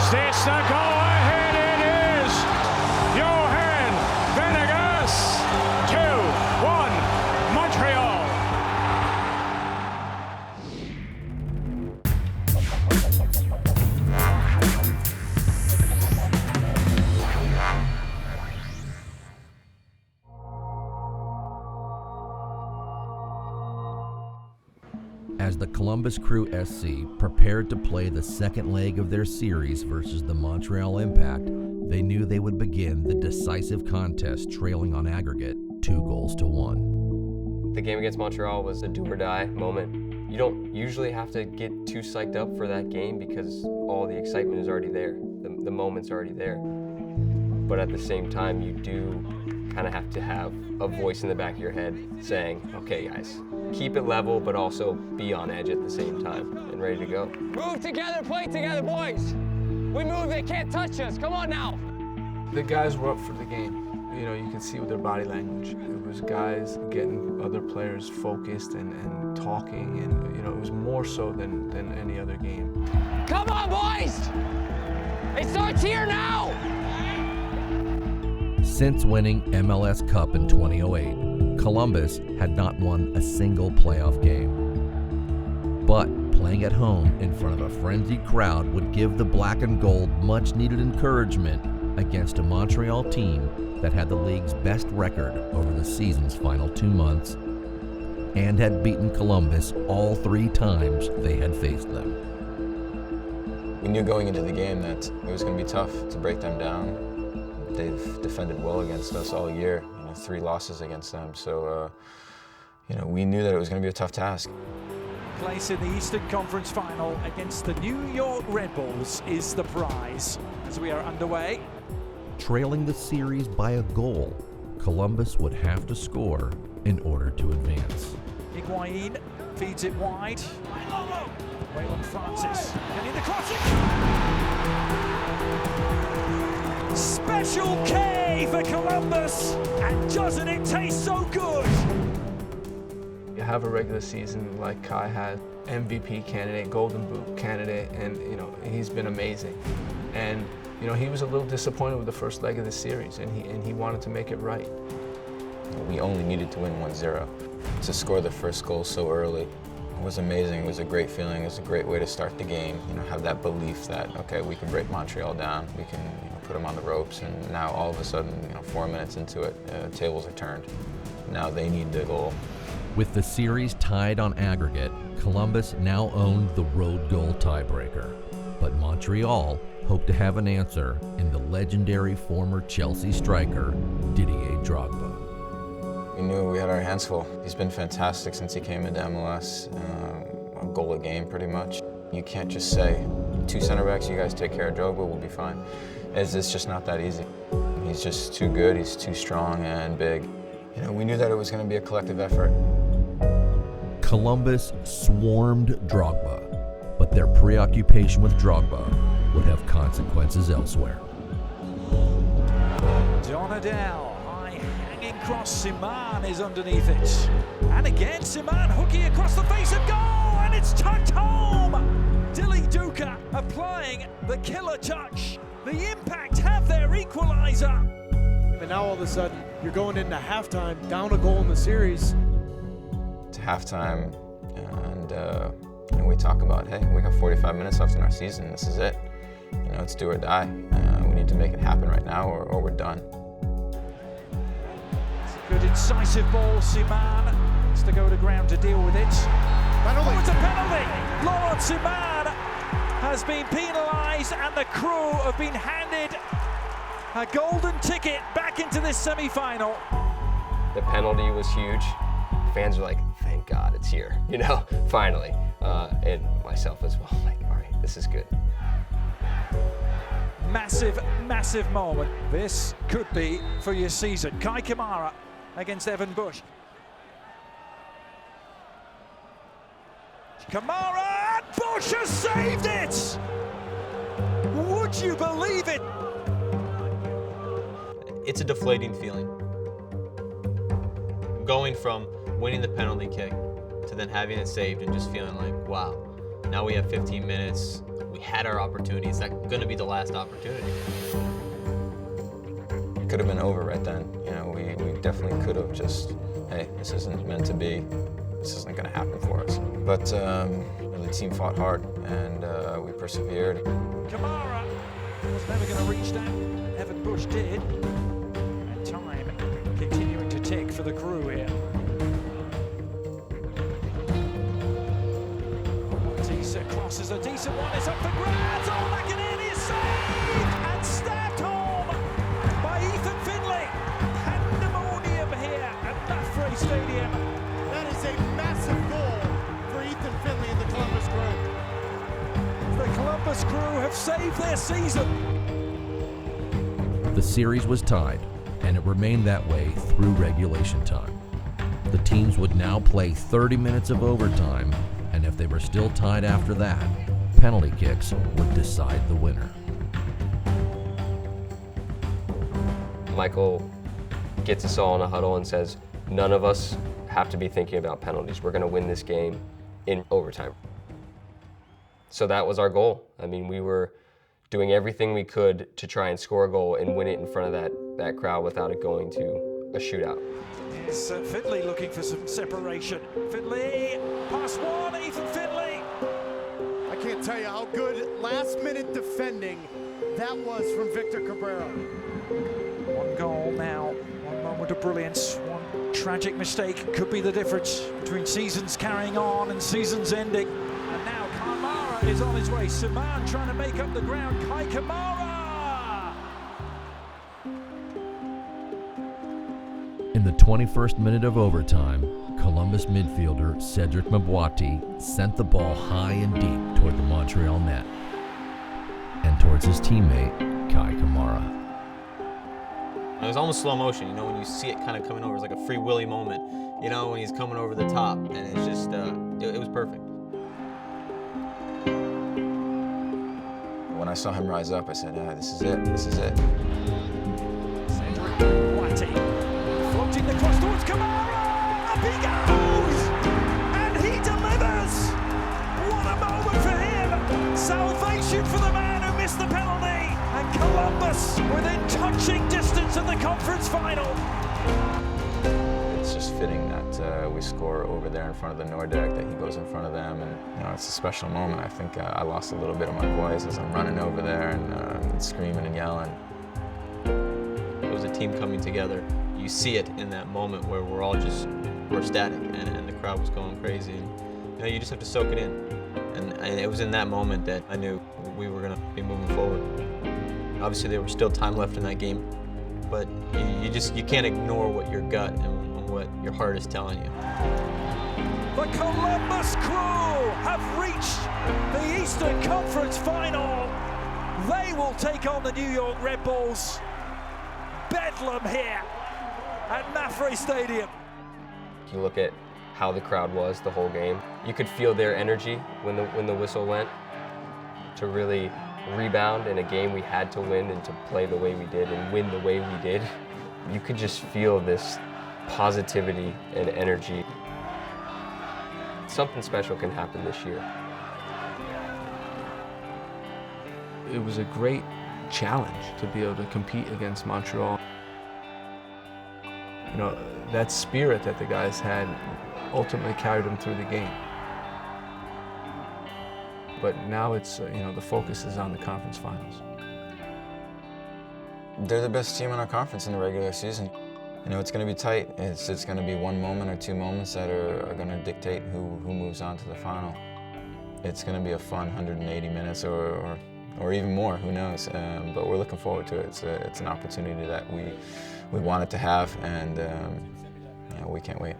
Is this the go-ahead? It is! Johan Venegas! 2-1, Montreal! As the Columbus Crew SC prepared to play the second leg of their series versus the Montreal Impact, they knew they would begin the decisive contest trailing on aggregate 2-1. The game against Montreal was a do-or-die moment. You don't usually have to get too psyched up for that game because all the excitement is already there. The moment's already there. But at the same time, you do kind of have to have a voice in the back of your head saying, okay guys, keep it level, but also be on edge at the same time and ready to go. Move together, play together, boys. We move, they can't touch us. Come on now. The guys were up for the game. You know, you can see with their body language. It was guys getting other players focused and talking, and you know, it was more so than any other game. Come on, boys! It starts here now! Since winning MLS Cup in 2008, Columbus had not won a single playoff game. But playing at home in front of a frenzied crowd would give the black and gold much needed encouragement against a Montreal team that had the league's best record over the season's final 2 months and had beaten Columbus all 3 times they had faced them. We knew going into the game that it was going to be tough to break them down. They've defended well against us all year, 3 losses against them. So, we knew that it was going to be a tough task. Place in the Eastern Conference Final against the New York Red Bulls is the prize as we are underway. Trailing the series by a goal, Columbus would have to score in order to advance. Higuain feeds it wide. Waylon Francis getting the crossing. Special K for Columbus, and doesn't it taste so good? You have a regular season like Kai had, MVP candidate, Golden Boot candidate, and he's been amazing. And he was a little disappointed with the first leg of the series, and he wanted to make it right. We only needed to win 1-0. To score the first goal so early was amazing. It was a great feeling. It was a great way to start the game. Have that belief that, okay, we can break Montreal down. We can put them on the ropes. And now all of a sudden, 4 minutes into it, tables are turned. Now they need the goal. With the series tied on aggregate, Columbus now owned the road goal tiebreaker. But Montreal hoped to have an answer in the legendary former Chelsea striker, Didier Drogba. We knew we had our hands full. He's been fantastic since he came into MLS, a goal a game pretty much. You can't just say, 2 center backs, you guys take care of Drogba, we'll be fine. It's just not that easy. He's just too good, he's too strong and big. We knew that it was going to be a collective effort. Columbus swarmed Drogba, but their preoccupation with Drogba would have consequences elsewhere. Donadell. Cross, Siman is underneath it. And again, Siman hooking across the face of goal, and it's tucked home! Dilly Duka applying the killer touch. The Impact have their equaliser. And now all of a sudden, you're going into halftime, down a goal in the series. It's halftime, and we talk about, hey, we got 45 minutes left in our season. This is it. It's do or die. We need to make it happen right now, or we're done. Good incisive ball, Siman has to go to ground to deal with it. Penalty. Oh, it's a penalty! Laurent Siman has been penalised, and the Crew have been handed a golden ticket back into this semi-final. The penalty was huge. Fans are like, thank God it's here, finally. And myself as well, all right, this is good. Massive, massive moment. This could be for your season. Kai Kamara against Evan Bush. Kamara, and Bush has saved it! Would you believe it? It's a deflating feeling. Going from winning the penalty kick to then having it saved and just feeling like, wow, Now we have 15 minutes. We had our opportunity. Is that going to be the last opportunity? It could have been over right then. You know, we definitely could have just, hey, this isn't meant to be. This isn't going to happen for us. But the team fought hard, and we persevered. Kamara was never going to reach that. Evan Bush did. And time continuing to tick for the crew here. Decent crosses, a decent one. It's up for grabs. Oh, McInerney is saved and stabbed home by Ethan Finlay. Pandemonium here at Mafre Stadium. That is a massive goal for Ethan Finlay and the Columbus Crew. The Columbus Crew have saved their season. The series was tied, and it remained that way through regulation time. The teams would now play 30 minutes of overtime, and if they were still tied after that, penalty kicks would decide the winner. Michael gets us all in a huddle and says, none of us have to be thinking about penalties. We're going to win this game in overtime. So that was our goal. I mean, we were doing everything we could to try and score a goal and win it in front of that crowd without it going to a shootout. Here's Finlay looking for some separation. Finlay, pass one, Ethan Finlay. I can't tell you how good last-minute defending that was from Victor Cabrera. One goal now, one moment of brilliance, one tragic mistake could be the difference between seasons carrying on and seasons ending. And now Kamara is on his way. Siman trying to make up the ground. Kai Kamara! In the 21st minute of overtime, Columbus midfielder Cedric Mabwati sent the ball high and deep toward the Montreal net and towards his teammate, Kai Kamara. It was almost slow motion, you know, when you see it kind of coming over. It's like a Free Willy moment, you know, when he's coming over the top, and it's just, it was perfect. When I saw him rise up, I said, this is it, this is it. Cedric Mabwati. Floating the cross towards Kamara, up he goes, and he delivers. What a moment for him! Salvation for the man who missed the penalty, and Columbus within touching distance of the conference final. It's just fitting that we score over there in front of the Nordic, that he goes in front of them, and you know, it's a special moment. I think I lost a little bit of my voice as I'm running over there and screaming and yelling. It was a team coming together. You see it in that moment where we're ecstatic, and the crowd was going crazy. And, you know, you just have to soak it in. And it was in that moment that I knew we were going to be moving forward. Obviously, there was still time left in that game, but you can't ignore what your gut and what your heart is telling you. The Columbus Crew have reached the Eastern Conference Final. They will take on the New York Red Bulls. Bedlam here at Mafre Stadium. You look at how the crowd was the whole game. You could feel their energy when the whistle went to really rebound in a game we had to win and to play the way we did and win the way we did. You could just feel this positivity and energy. Something special can happen this year. It was a great challenge to be able to compete against Montreal. You know, that spirit that the guys had ultimately carried them through the game. But now it's, you know, the focus is on the conference finals. They're the best team in our conference in the regular season. You know, it's going to be tight. It's going to be one moment or two moments that are going to dictate who moves on to the final. It's going to be a fun 180 minutes or even more, who knows. But we're looking forward to it. It's an opportunity that we wanted to have, and you know, we can't wait.